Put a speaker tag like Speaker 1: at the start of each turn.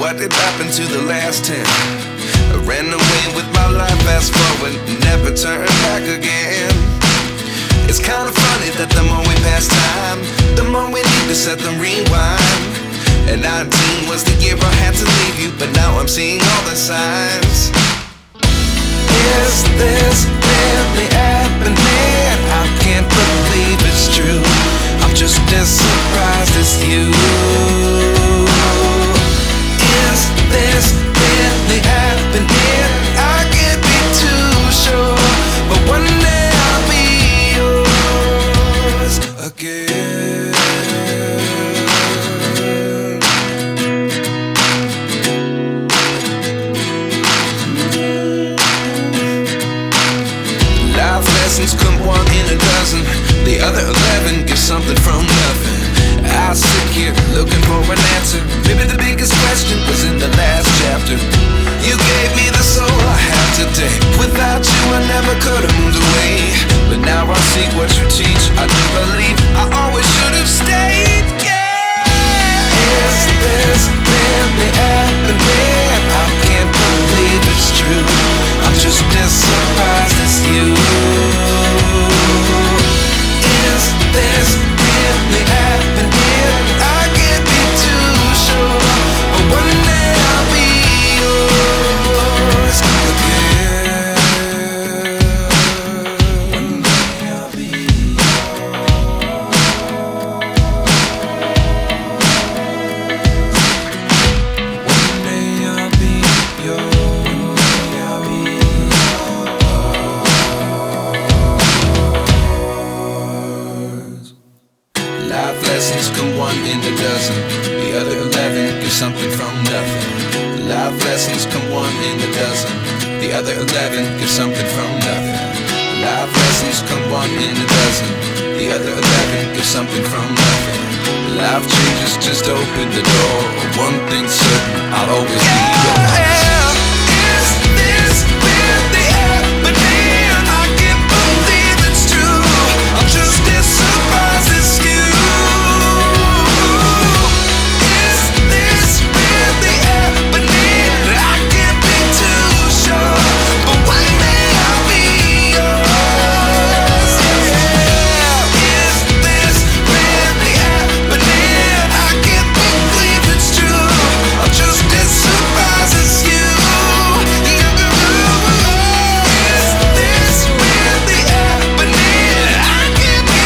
Speaker 1: what did happen to the last 10? I ran away with my life, fast forward, never turn back again. It's kind of funny that the more we pass time, the more we need to set them rewind. And 19 was the year I had to leave you, but now I'm seeing all the signs. Is this really happening? I can't believe it's true. I'm just as surprised as you. Is this really happening? I can't be too sure, but one day I'll be yours again. Life lessons come one in a dozen, the other 11 get something from nothing. I sit here looking for an answer. Maybe the biggest question was in the last chapter. You gave me the soul I have today. Without you I never could have moved away. But now I see what you teach. I do believe I always should have stayed. Yeah. Is this really happening? I can't believe it's true. I'm just as surprised as you. Is this really happening? I can't be too sure, but one day I'll be yours again. One day I'll be yours. One day I'll be yours. I'll be yours. Life lessons come one in a dozen, the other 11 give something from nothing. Life lessons come one in a dozen, the other 11 give something from nothing. Life lessons come one in a dozen, the other 11 give something from nothing. Life changes just open the door. One thing's certain, I'll always be